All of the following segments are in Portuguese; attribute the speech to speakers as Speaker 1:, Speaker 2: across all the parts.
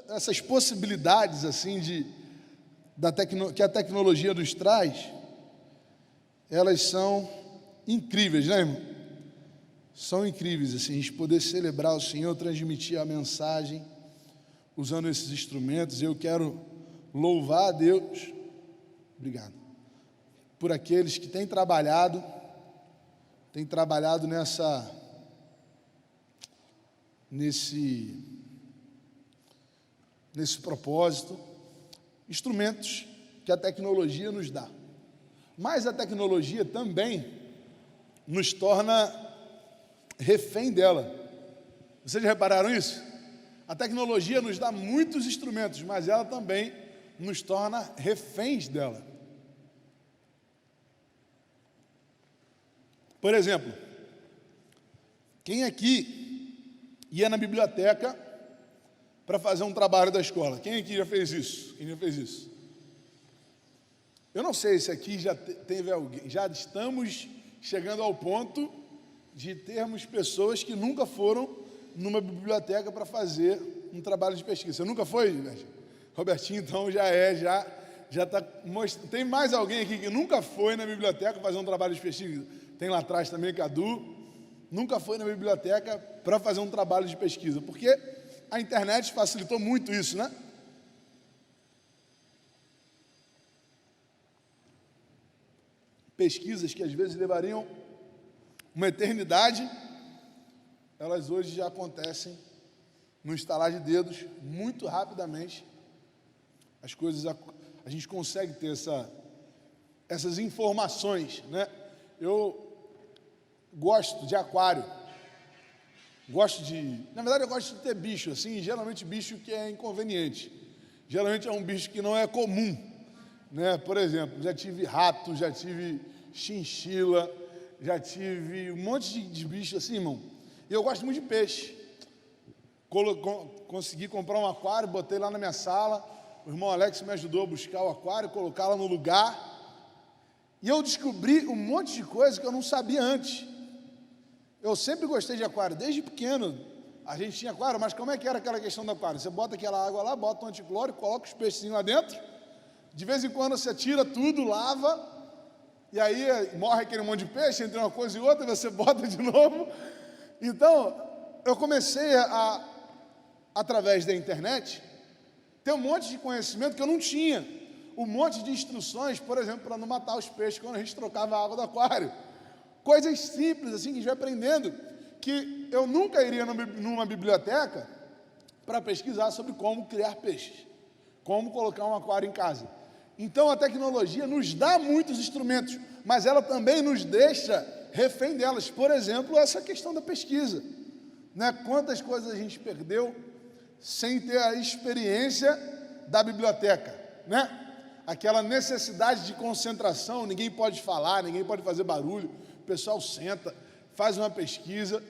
Speaker 1: essas possibilidades assim que a tecnologia nos traz, elas são incríveis, né, irmão? São incríveis, assim, a gente poder celebrar o Senhor, transmitir a mensagem usando esses instrumentos. Eu quero louvar a Deus, obrigado, por aqueles que têm trabalhado nesse propósito, instrumentos que a tecnologia nos dá. Mas a tecnologia também nos torna refém dela. Vocês já repararam isso? A tecnologia nos dá muitos instrumentos, mas ela também nos torna reféns dela. Por exemplo, quem aqui ia na biblioteca para fazer um trabalho da escola? Quem aqui já fez isso? Quem já fez isso? Eu não sei se aqui já teve alguém, já estamos chegando ao ponto de termos pessoas que nunca foram numa biblioteca para fazer um trabalho de pesquisa. Você nunca foi, Robertinho? Então já está mostrando. Tem mais alguém aqui que nunca foi na biblioteca fazer um trabalho de pesquisa? Tem lá atrás também, Cadu. Nunca foi na biblioteca para fazer um trabalho de pesquisa, porque a internet facilitou muito isso, né? Pesquisas que às vezes levariam uma eternidade, elas hoje já acontecem no estalar de dedos, muito rapidamente. As coisas, a gente consegue ter essas informações, né? Eu gosto de aquário, na verdade eu gosto de ter bicho, assim, geralmente bicho que é inconveniente, geralmente é um bicho que não é comum, né? Por exemplo, já tive rato, já tive chinchila, já tive um monte de bicho assim, irmão. E eu gosto muito de peixe. Consegui comprar um aquário, botei lá na minha sala, o irmão Alex me ajudou a buscar o aquário, colocar lá no lugar, e eu descobri um monte de coisa que eu não sabia antes. Eu sempre gostei de aquário, desde pequeno a gente tinha aquário, mas como é que era aquela questão do aquário? Você bota aquela água lá, bota um anticlórico, coloca os peixinhos lá dentro, de vez em quando você tira tudo, lava, e aí morre aquele monte de peixe, entre uma coisa e outra, você bota de novo. Então, eu comecei através da internet, ter um monte de conhecimento que eu não tinha, um monte de instruções, por exemplo, para não matar os peixes quando a gente trocava a água do aquário. Coisas simples, assim, que a gente vai aprendendo, que eu nunca iria numa biblioteca para pesquisar sobre como criar peixes, como colocar um aquário em casa. Então, a tecnologia nos dá muitos instrumentos, mas ela também nos deixa refém delas. Por exemplo, essa questão da pesquisa, né? Quantas coisas a gente perdeu sem ter a experiência da biblioteca, né? Aquela necessidade de concentração, ninguém pode falar, ninguém pode fazer barulho, o pessoal senta, faz uma pesquisa.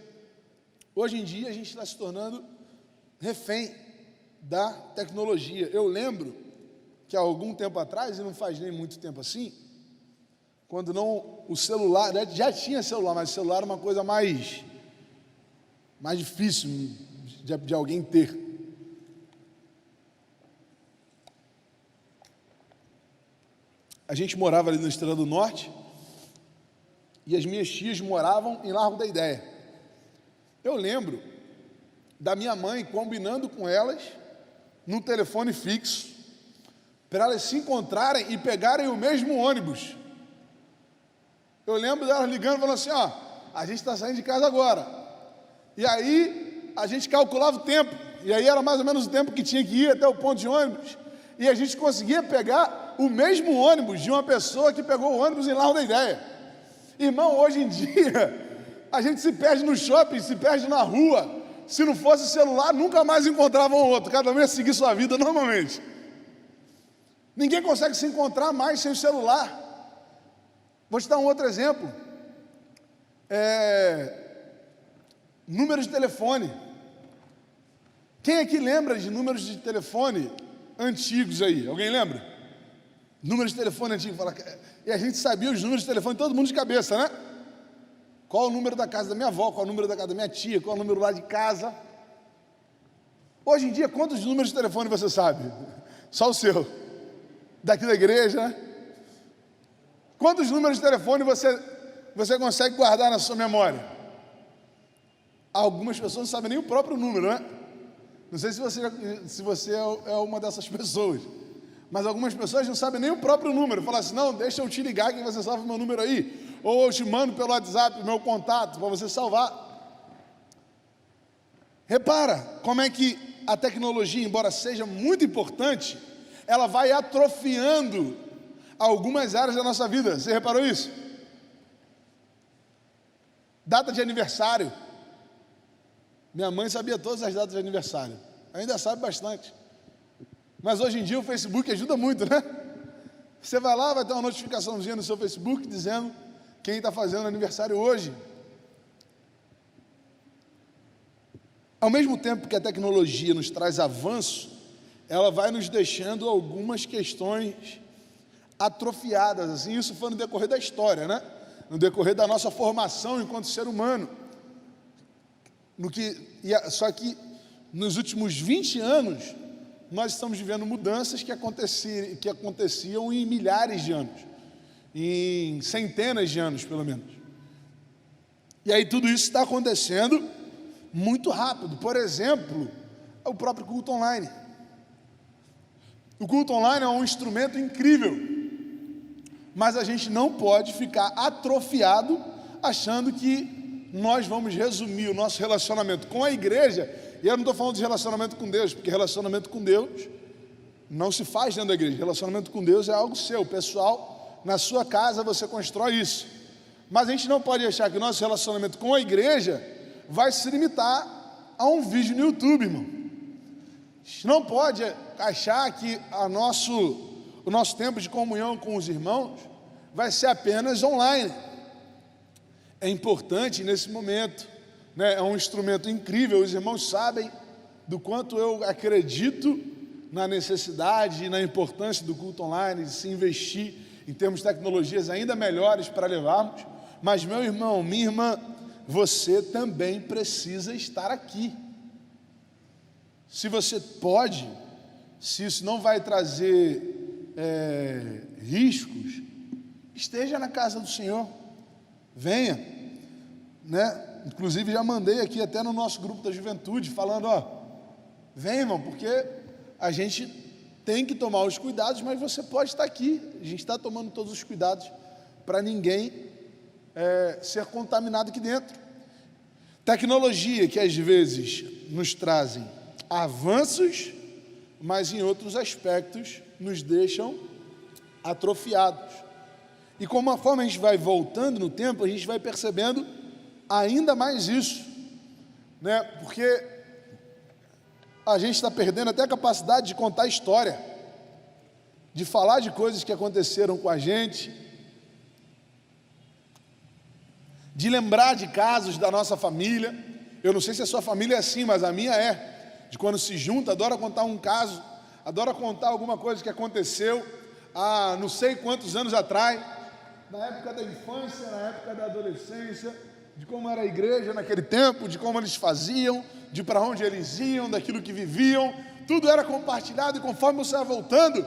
Speaker 1: Hoje em dia a gente está se tornando refém da tecnologia. Eu lembro que há algum tempo atrás, e não faz nem muito tempo assim, quando o celular, já tinha celular, mas o celular era uma coisa mais difícil de alguém ter. A gente morava ali na Estrela do Norte, e as minhas tias moravam em Largo da Ideia. Eu lembro da minha mãe combinando com elas, num telefone fixo, para elas se encontrarem e pegarem o mesmo ônibus. Eu lembro delas ligando e falando assim, ó, a gente está saindo de casa agora. E aí, a gente calculava o tempo, e aí era mais ou menos o tempo que tinha que ir até o ponto de ônibus, e a gente conseguia pegar o mesmo ônibus de uma pessoa que pegou o ônibus em Largo da Ideia. Irmão, hoje em dia, a gente se perde no shopping, se perde na rua. Se não fosse celular, nunca mais encontrava um outro, cada um ia seguir sua vida normalmente. Ninguém consegue se encontrar mais sem o celular. Vou te dar um outro exemplo. Números de telefone. Quem aqui lembra de números de telefone antigos aí? Alguém lembra? Números de telefone antigos. E a gente sabia os números de telefone, todo mundo de cabeça, né? Qual o número da casa da minha avó, qual o número da casa da minha tia, qual o número lá de casa. Hoje em dia, quantos números de telefone você sabe? Só o seu. Daqui da igreja, né? Quantos números de telefone você consegue guardar na sua memória? Algumas pessoas não sabem nem o próprio número, né? Não sei se você é uma dessas pessoas, mas algumas pessoas não sabem nem o próprio número. Falam assim, não, deixa eu te ligar que você salva o meu número aí. Ou eu te mando pelo WhatsApp o meu contato para você salvar. Repara como é que a tecnologia, embora seja muito importante, ela vai atrofiando algumas áreas da nossa vida. Você reparou isso? Data de aniversário. Minha mãe sabia todas as datas de aniversário. Ainda sabe bastante. Mas hoje em dia o Facebook ajuda muito, né? Você vai lá, vai ter uma notificaçãozinha no seu Facebook dizendo quem está fazendo aniversário hoje. Ao mesmo tempo que a tecnologia nos traz avanço, ela vai nos deixando algumas questões atrofiadas, assim, isso foi no decorrer da história, né? No decorrer da nossa formação enquanto ser humano. Só que nos últimos 20 anos, nós estamos vivendo mudanças que aconteciam em milhares de anos, em centenas de anos, pelo menos. E aí tudo isso está acontecendo muito rápido. Por exemplo, o próprio culto online. O culto online é um instrumento incrível, mas a gente não pode ficar atrofiado achando que nós vamos resumir o nosso relacionamento com a igreja, e eu não estou falando de relacionamento com Deus, porque relacionamento com Deus não se faz dentro da igreja. Relacionamento com Deus é algo seu, pessoal, na sua casa você constrói isso. Mas a gente não pode achar que o nosso relacionamento com a igreja vai se limitar a um vídeo no YouTube, irmão. A gente não pode achar que o nosso tempo de comunhão com os irmãos vai ser apenas online. É importante nesse momento, né? É um instrumento incrível, os irmãos sabem do quanto eu acredito na necessidade e na importância do culto online, de se investir em termos de tecnologias ainda melhores para levarmos, mas meu irmão, minha irmã, você também precisa estar aqui. Se você pode, se isso não vai trazer riscos, esteja na casa do Senhor, venha, né? Inclusive já mandei aqui até no nosso grupo da juventude, falando, vem, irmão, porque a gente tem que tomar os cuidados, mas você pode estar aqui, a gente está tomando todos os cuidados para ninguém ser contaminado aqui dentro. Tecnologia que às vezes nos trazem avanços, mas em outros aspectos nos deixam atrofiados. E conforme a gente vai voltando no tempo, a gente vai percebendo ainda mais isso, né? Porque a gente está perdendo até a capacidade de contar história, de falar de coisas que aconteceram com a gente, de lembrar de casos da nossa família. Eu não sei se a sua família é assim, mas a minha é, de quando se junta, adora contar um caso, adora contar alguma coisa que aconteceu há não sei quantos anos atrás, na época da infância, na época da adolescência, de como era a igreja naquele tempo, de como eles faziam, de para onde eles iam, daquilo que viviam, tudo era compartilhado, e conforme você vai voltando,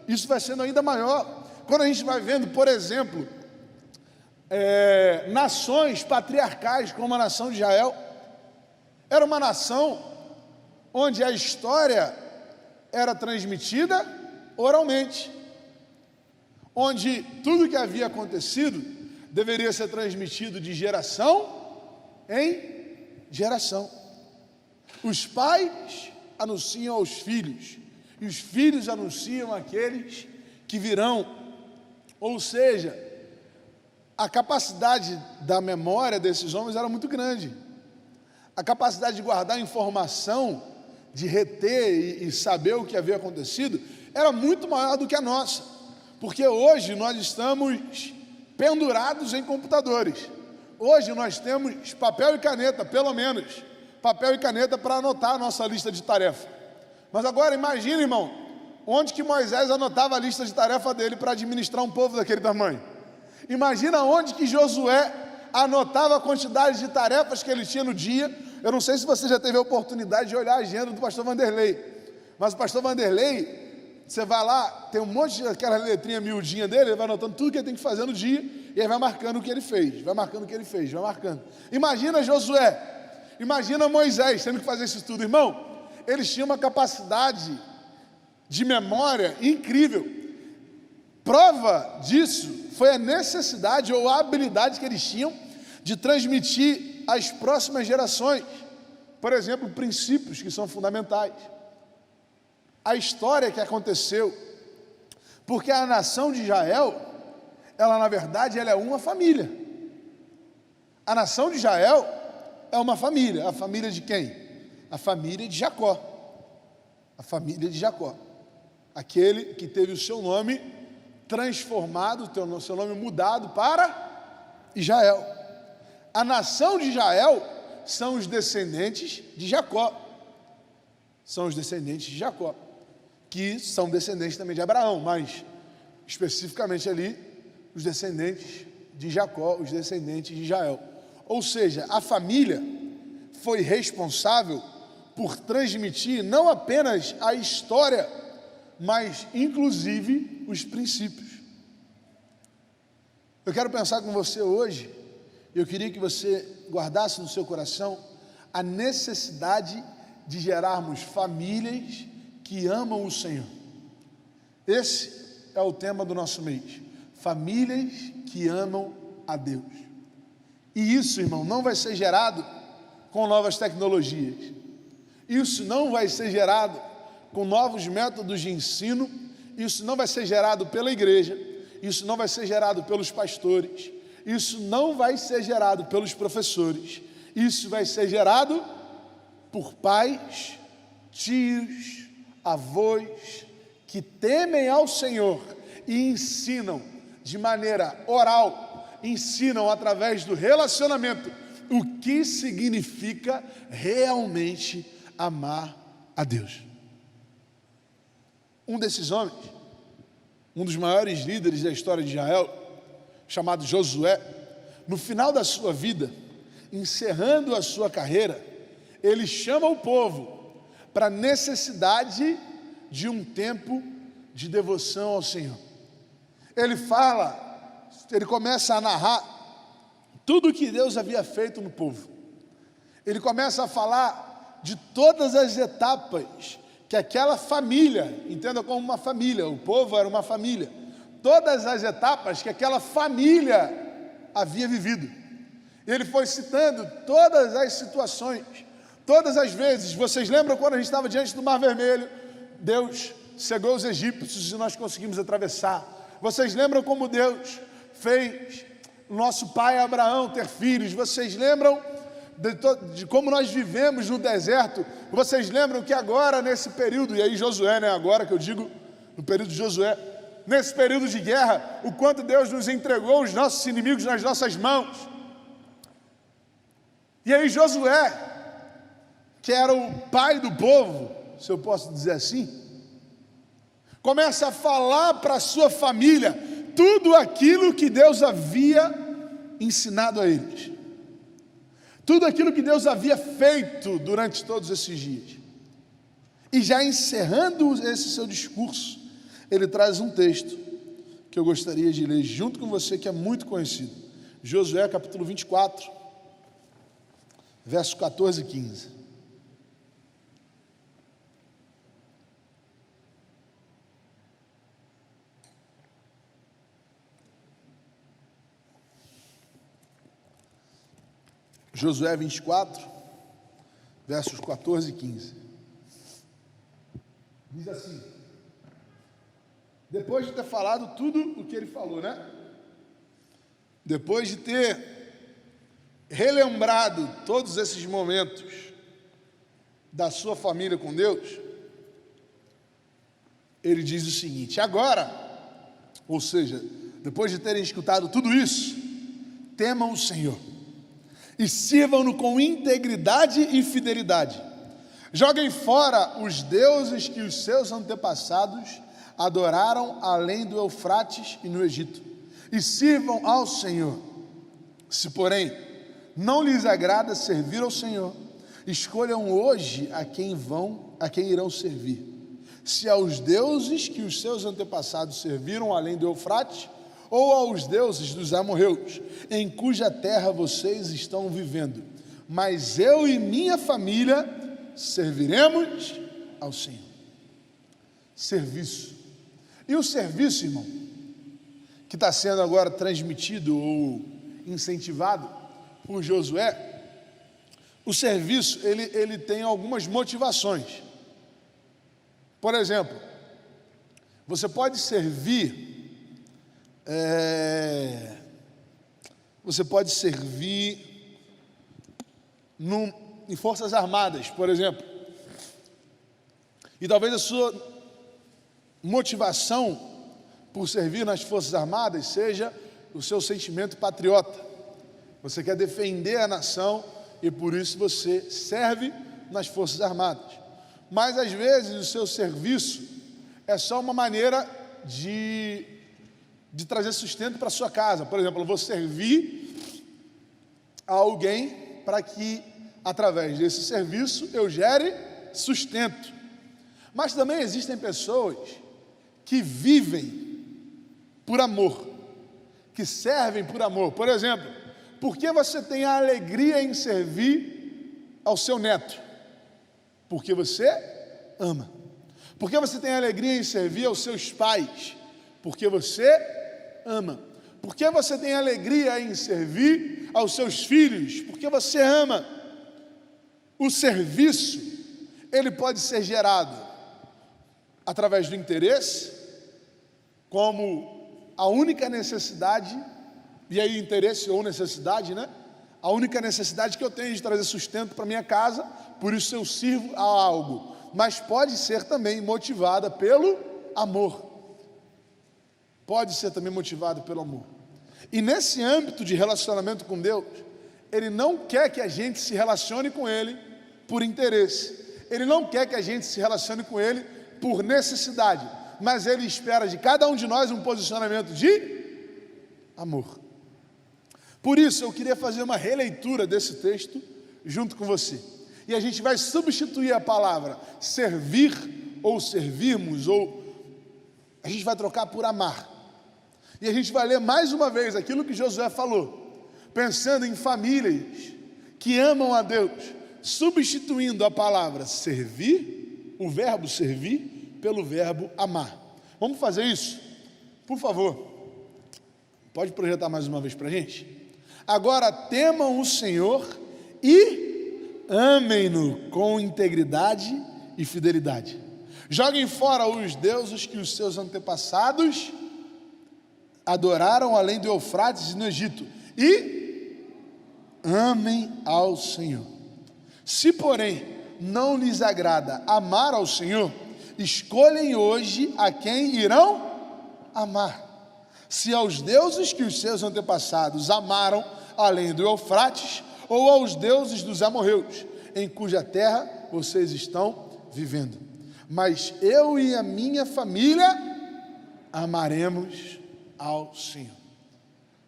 Speaker 1: isso vai sendo ainda maior. Quando a gente vai vendo, por exemplo, nações patriarcais, como a nação de Israel, era uma nação onde a história era transmitida oralmente, onde tudo que havia acontecido deveria ser transmitido de geração em geração. Os pais anunciam aos filhos, e os filhos anunciam àqueles que virão. Ou seja, a capacidade da memória desses homens era muito grande. A capacidade de guardar informação, de reter e saber o que havia acontecido, era muito maior do que a nossa. Porque hoje nós estamos pendurados em computadores. Hoje nós temos papel e caneta, pelo menos, papel e caneta para anotar a nossa lista de tarefa. Mas agora imagine, irmão, onde que Moisés anotava a lista de tarefa dele para administrar um povo daquele tamanho. Imagina onde que Josué anotava a quantidade de tarefas que ele tinha no dia. Eu não sei se você já teve a oportunidade de olhar a agenda do pastor Vanderlei, mas o pastor Vanderlei, você vai lá, tem um monte de aquela letrinha miudinha dele, ele vai anotando tudo que ele tem que fazer no dia, e aí vai marcando o que ele fez, vai marcando o que ele fez, vai marcando. Imagina Josué, imagina Moisés tendo que fazer isso tudo, irmão. Eles tinham uma capacidade de memória incrível. Prova disso foi a necessidade ou a habilidade que eles tinham de transmitir às próximas gerações, por exemplo, princípios que são fundamentais. A história que aconteceu, porque a nação de Israel, ela na verdade ela é uma família. A nação de Israel é uma família. A família de quem? A família de Jacó. A família de Jacó. Aquele que teve o seu nome transformado, o seu nome mudado para Israel. A nação de Israel são os descendentes de Jacó. São os descendentes de Jacó, que são descendentes também de Abraão, mas especificamente ali, os descendentes de Jacó, os descendentes de Israel. Ou seja, a família foi responsável por transmitir não apenas a história, mas inclusive os princípios. Eu quero pensar com você hoje, eu queria que você guardasse no seu coração a necessidade de gerarmos famílias que amam o Senhor. Esse é o tema do nosso mês, famílias que amam a Deus. E isso, irmão, não vai ser gerado com novas tecnologias. Isso não vai ser gerado com novos métodos de ensino. Isso não vai ser gerado pela igreja. Isso não vai ser gerado pelos pastores. Isso não vai ser gerado pelos professores. Isso vai ser gerado por pais, tios, avós, que temem ao Senhor e ensinam de maneira oral, ensinam através do relacionamento o que significa realmente amar a Deus. Um desses homens, um dos maiores líderes da história de Israel, chamado Josué, no final da sua vida, encerrando a sua carreira, ele chama o povo para a necessidade de um tempo de devoção ao Senhor. Ele começa a narrar tudo o que Deus havia feito no povo. Ele começa a falar de todas as etapas que aquela família, entenda como uma família, o povo era uma família, todas as etapas que aquela família havia vivido. Ele foi citando todas as situações, todas as vezes. Vocês lembram quando a gente estava diante do Mar Vermelho? Deus cegou os egípcios e nós conseguimos atravessar. Vocês lembram como Deus fez nosso pai Abraão ter filhos? Vocês lembram de como nós vivemos no deserto? Vocês lembram que agora nesse período, e aí Josué, né, agora que eu digo, no período de Josué, nesse período de guerra, o quanto Deus nos entregou os nossos inimigos nas nossas mãos. E aí Josué, que era o pai do povo, se eu posso dizer assim, começa a falar para a sua família tudo aquilo que Deus havia ensinado a eles, tudo aquilo que Deus havia feito durante todos esses dias. E já encerrando esse seu discurso, ele traz um texto que eu gostaria de ler junto com você, que é muito conhecido. Josué capítulo 24, versos 14 e 15. Josué 24, versos 14 e 15. Diz assim: depois de ter falado tudo o que ele falou, né? Depois de ter relembrado todos esses momentos da sua família com Deus, ele diz o seguinte: agora, ou seja, depois de terem escutado tudo isso, temam o Senhor e sirvam-no com integridade e fidelidade. Joguem fora os deuses que os seus antepassados adoraram além do Eufrates e no Egito, e sirvam ao Senhor. Se, porém, não lhes agrada servir ao Senhor, Escolham hoje a quem irão servir. Se aos deuses que os seus antepassados serviram além do Eufrates, ou aos deuses dos amorreus, em cuja terra vocês estão vivendo. Mas eu e minha família serviremos ao Senhor. Serviço. E o serviço, irmão, que está sendo agora transmitido ou incentivado por Josué, o serviço, ele tem algumas motivações. Por exemplo, você pode servir, em forças armadas, por exemplo. E talvez a sua motivação por servir nas forças armadas seja o seu sentimento patriota. Você quer defender a nação e por isso você serve nas forças armadas. Mas às vezes o seu serviço é só uma maneira de trazer sustento para a sua casa. Por exemplo, eu vou servir a alguém para que, através desse serviço, eu gere sustento. Mas também existem pessoas que vivem por amor, que servem por amor. Por exemplo, por que você tem a alegria em servir ao seu neto? Porque você ama. Por que você tem a alegria em servir aos seus pais? Porque você ama. Por que você tem alegria em servir aos seus filhos? Porque você ama. O serviço, ele pode ser gerado através do interesse, como a única necessidade, e aí interesse ou necessidade, né? A única necessidade que eu tenho de trazer sustento para minha casa, por isso eu sirvo a algo. Mas pode ser também motivada pelo amor. Pode ser também motivado pelo amor. E nesse âmbito de relacionamento com Deus, Ele não quer que a gente se relacione com Ele por interesse. Ele não quer que a gente se relacione com Ele por necessidade. Mas Ele espera de cada um de nós um posicionamento de amor. Por isso eu queria fazer uma releitura desse texto junto com você. E a gente vai substituir a palavra servir ou servirmos, ou a gente vai trocar por amar. E a gente vai ler mais uma vez aquilo que Josué falou, pensando em famílias que amam a Deus, substituindo a palavra servir, o verbo servir, pelo verbo amar. Vamos fazer isso? Por favor, pode projetar mais uma vez para a gente? Agora temam o Senhor e amem-no com integridade e fidelidade. Joguem fora os deuses que os seus antepassados adoraram além do Eufrates e no Egito, e amem ao Senhor. Se, porém, não lhes agrada amar ao Senhor, escolhem hoje a quem irão amar. Se aos deuses que os seus antepassados amaram além do Eufrates, ou aos deuses dos amorreus, em cuja terra vocês estão vivendo. Mas eu e a minha família amaremos ao Senhor.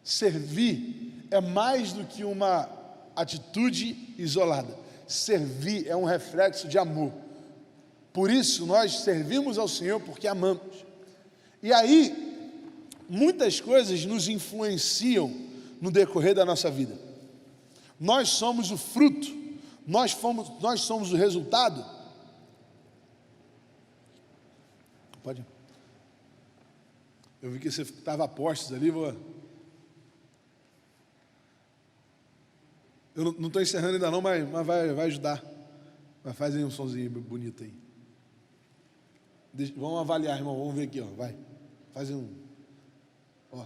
Speaker 1: Servir é mais do que uma atitude isolada. Servir é um reflexo de amor. Por isso nós servimos ao Senhor porque amamos. E aí, muitas coisas nos influenciam no decorrer da nossa vida. Nós somos o fruto, nós somos o resultado. Pode. Eu vi que você estava a postos ali, eu não estou encerrando ainda não, mas vai ajudar. Vai fazer um sonzinho bonito aí. Vamos avaliar, irmão, vamos ver aqui, ó. Vai, faz um. Ó.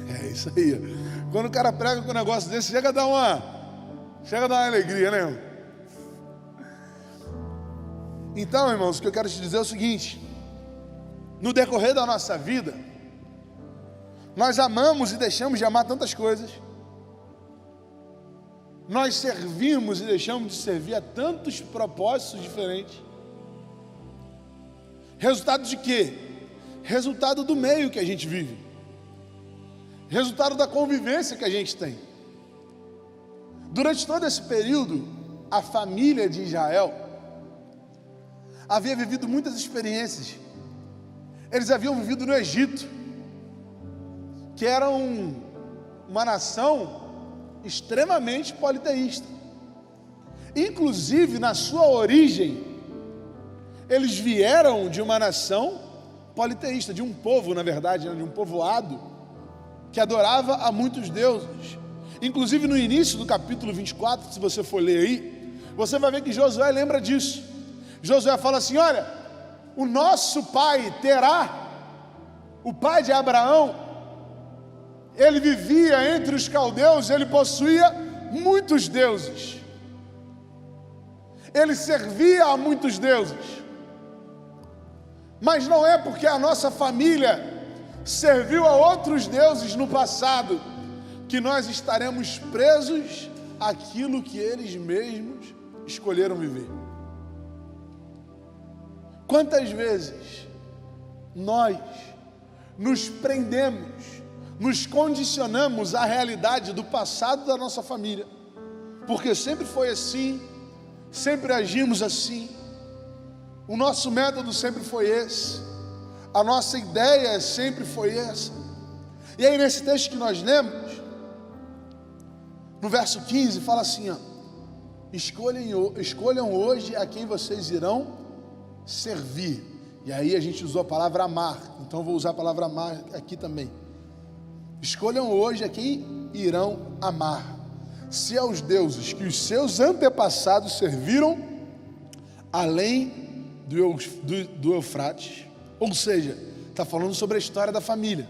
Speaker 1: É isso aí. Quando o cara prega com um negócio desse, chega a dar uma alegria, né, irmão? Então, irmãos, o que eu quero te dizer é o seguinte: no decorrer da nossa vida, nós amamos e deixamos de amar tantas coisas, nós servimos e deixamos de servir a tantos propósitos diferentes. Resultado de quê? Resultado do meio que a gente vive, resultado da convivência que a gente tem. Durante todo esse período, a família de Israel havia vivido muitas experiências. Eles haviam vivido no Egito, que era uma nação extremamente politeísta. Inclusive, na sua origem, eles vieram de uma nação politeísta, de um povo, na verdade, de um povoado, que adorava a muitos deuses. Inclusive, no início do capítulo 24, se você for ler aí, você vai ver que Josué lembra disso. Josué fala assim: olha, o nosso pai Terá, o pai de Abraão, ele vivia entre os caldeus, ele possuía muitos deuses, ele servia a muitos deuses. Mas não é porque a nossa família serviu a outros deuses no passado que nós estaremos presos àquilo que eles mesmos escolheram viver. Quantas vezes nós nos prendemos, nos condicionamos à realidade do passado da nossa família, porque sempre foi assim, sempre agimos assim, o nosso método sempre foi esse, a nossa ideia sempre foi essa. E aí nesse texto que nós lemos, no verso 15, fala assim, ó: escolham hoje a quem vocês irão servir. E aí a gente usou a palavra amar, então eu vou usar a palavra amar aqui também. Escolham hoje a quem irão amar, se aos deuses que os seus antepassados serviram além do Eufrates. Ou seja, está falando sobre a história da família,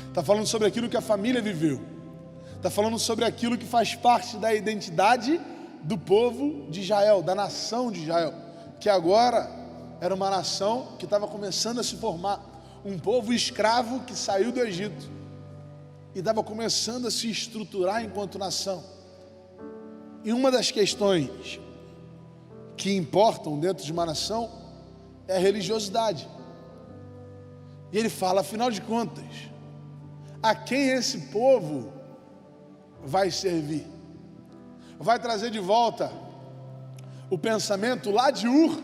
Speaker 1: está falando sobre aquilo que a família viveu, está falando sobre aquilo que faz parte da identidade do povo de Israel, da nação de Israel, que agora era uma nação que estava começando a se formar, um povo escravo que saiu do Egito e estava começando a se estruturar enquanto nação. E uma das questões que importam dentro de uma nação é a religiosidade. E ele fala, afinal de contas, a quem esse povo vai servir? Vai trazer de volta o pensamento lá de Ur?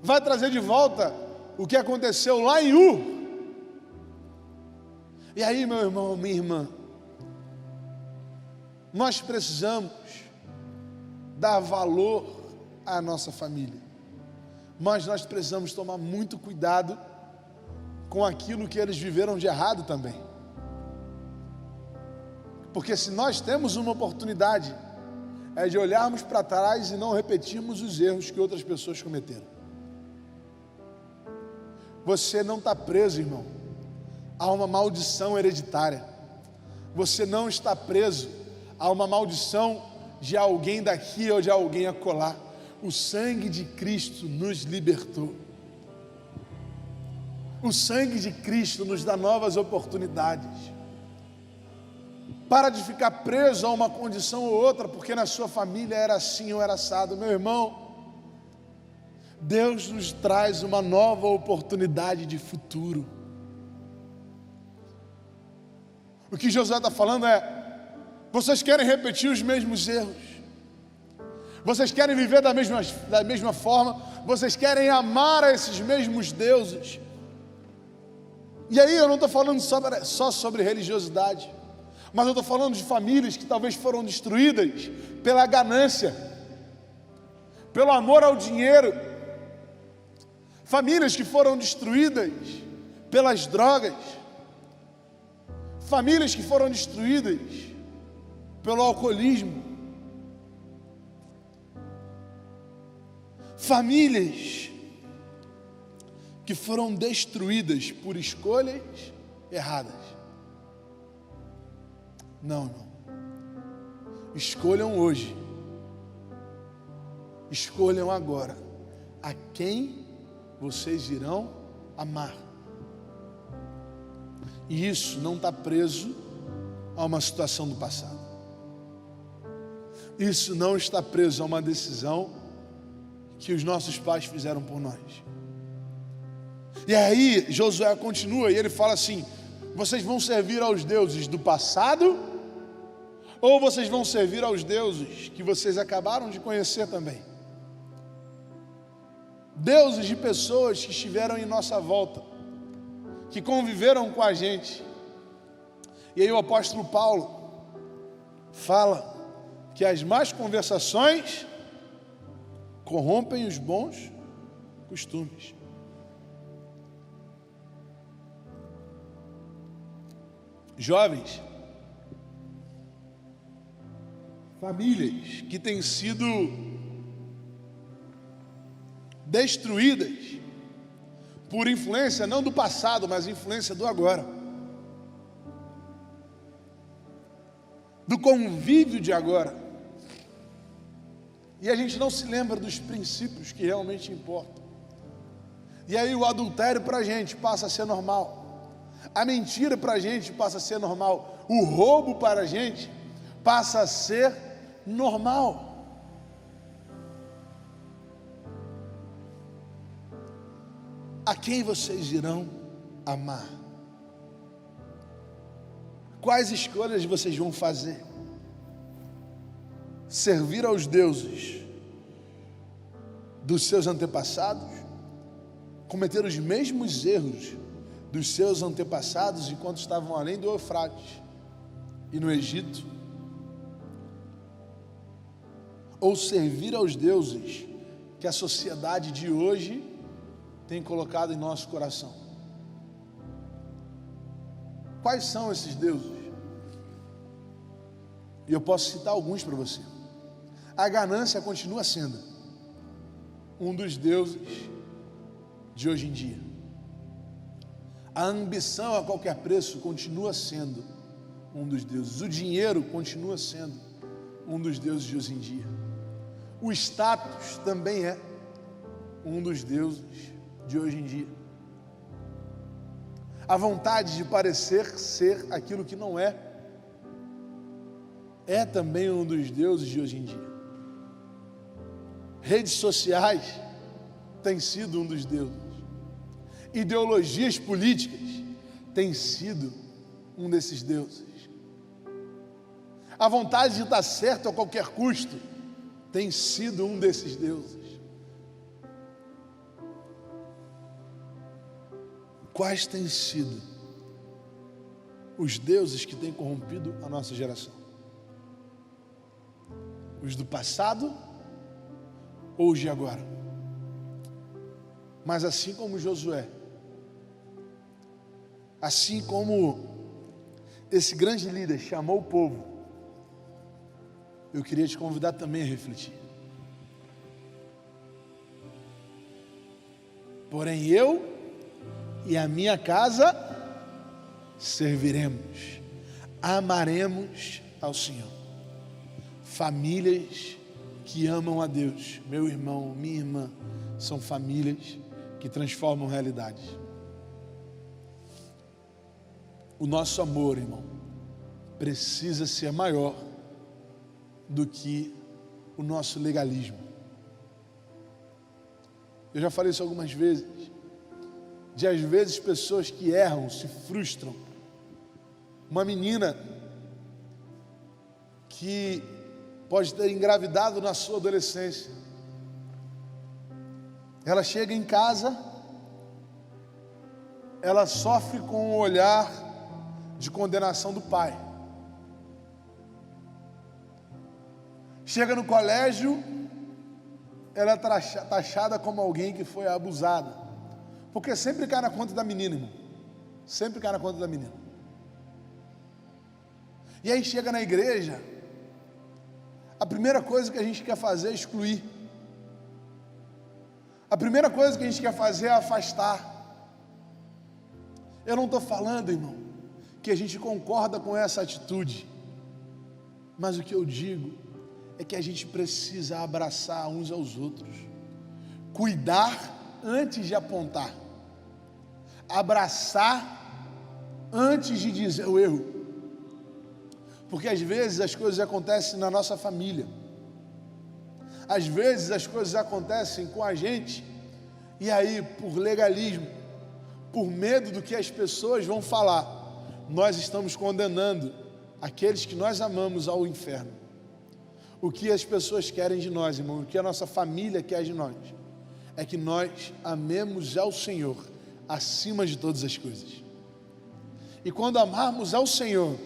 Speaker 1: Vai trazer de volta o que aconteceu lá em Ur? E aí, meu irmão, minha irmã, nós precisamos dar valor à nossa família, mas nós precisamos tomar muito cuidado com aquilo que eles viveram de errado também. Porque se nós temos uma oportunidade, é de olharmos para trás e não repetirmos os erros que outras pessoas cometeram. Você não está preso, irmão, a uma maldição hereditária. Você não está preso a uma maldição de alguém daqui ou de alguém acolá. O sangue de Cristo nos libertou. O sangue de Cristo nos dá novas oportunidades. Para de ficar preso a uma condição ou outra, porque na sua família era assim ou era assado. Meu irmão, Deus nos traz uma nova oportunidade de futuro. O que Josué está falando é: vocês querem repetir os mesmos erros, vocês querem viver da mesma forma, vocês querem amar a esses mesmos deuses. E aí eu não estou falando só sobre religiosidade, mas eu estou falando de famílias que talvez foram destruídas pela ganância, pelo amor ao dinheiro, famílias que foram destruídas pelas drogas, famílias que foram destruídas pelo alcoolismo, famílias que foram destruídas por escolhas erradas. Não, irmão. Escolham hoje. Escolham agora a quem vocês irão amar. E isso não está preso a uma situação do passado. Isso não está preso a uma decisão que os nossos pais fizeram por nós. E aí Josué continua e ele fala assim: vocês vão servir aos deuses do passado ou vocês vão servir aos deuses que vocês acabaram de conhecer também. Deuses de pessoas que estiveram em nossa volta, que conviveram com a gente. E aí o apóstolo Paulo fala que as más conversações corrompem os bons costumes. Jovens, famílias que têm sido destruídas por influência não do passado, mas influência do agora, do convívio de agora. E a gente não se lembra dos princípios que realmente importam. E aí o adultério para a gente passa a ser normal, a mentira para a gente passa a ser normal, o roubo para a gente passa a ser normal. A quem vocês irão amar? Quais escolhas vocês vão fazer? Servir aos deuses dos seus antepassados? Cometer os mesmos erros dos seus antepassados enquanto estavam além do Eufrates e no Egito? Ou servir aos deuses que a sociedade de hoje tem colocado em nosso coração? Quais são esses deuses? E eu posso citar alguns para você. A ganância continua sendo um dos deuses de hoje em dia. A ambição a qualquer preço continua sendo um dos deuses. O dinheiro continua sendo um dos deuses de hoje em dia. O status também é um dos deuses de hoje em dia. A vontade de parecer ser aquilo que não é também um dos deuses de hoje em dia. Redes sociais tem sido um dos deuses. Ideologias políticas têm sido um desses deuses. A vontade de estar certo a qualquer custo tem sido um desses deuses. Quais têm sido os deuses que têm corrompido a nossa geração? Os do passado ou os de agora? Mas assim como Josué, assim como esse grande líder chamou o povo, eu queria te convidar também a refletir. Porém eu e a minha casa serviremos, amaremos ao Senhor. Famílias que amam a Deus, meu irmão, minha irmã, são famílias que transformam realidades. O nosso amor, irmão, precisa ser maior do que o nosso legalismo. Eu já falei isso algumas vezes, de às vezes pessoas que erram, se frustram. Uma menina que pode ter engravidado na sua adolescência, ela chega em casa, ela sofre com o olhar de condenação do pai. Chega no colégio, ela é taxada como alguém que foi abusada, porque sempre cai na conta da menina, irmão. Sempre cai na conta da menina. E aí chega na igreja, a primeira coisa que a gente quer fazer é excluir. A primeira coisa que a gente quer fazer é afastar. Eu não estou falando, irmão, que a gente concorda com essa atitude, mas o que eu digo é que a gente precisa abraçar uns aos outros, cuidar antes de apontar, abraçar antes de dizer o erro, porque às vezes as coisas acontecem na nossa família, às vezes as coisas acontecem com a gente, e aí por legalismo, por medo do que as pessoas vão falar, nós estamos condenando aqueles que nós amamos, ao inferno. O que as pessoas querem de nós, irmão, o que a nossa família quer de nós, é que nós amemos ao Senhor acima de todas as coisas. E quando amarmos ao Senhor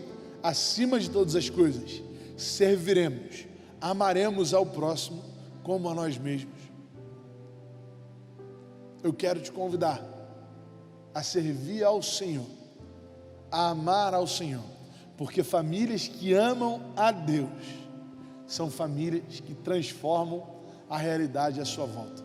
Speaker 1: acima de todas as coisas, serviremos, amaremos ao próximo como a nós mesmos. Eu quero te convidar a servir ao Senhor, a amar ao Senhor, porque famílias que amam a Deus são famílias que transformam a realidade à sua volta.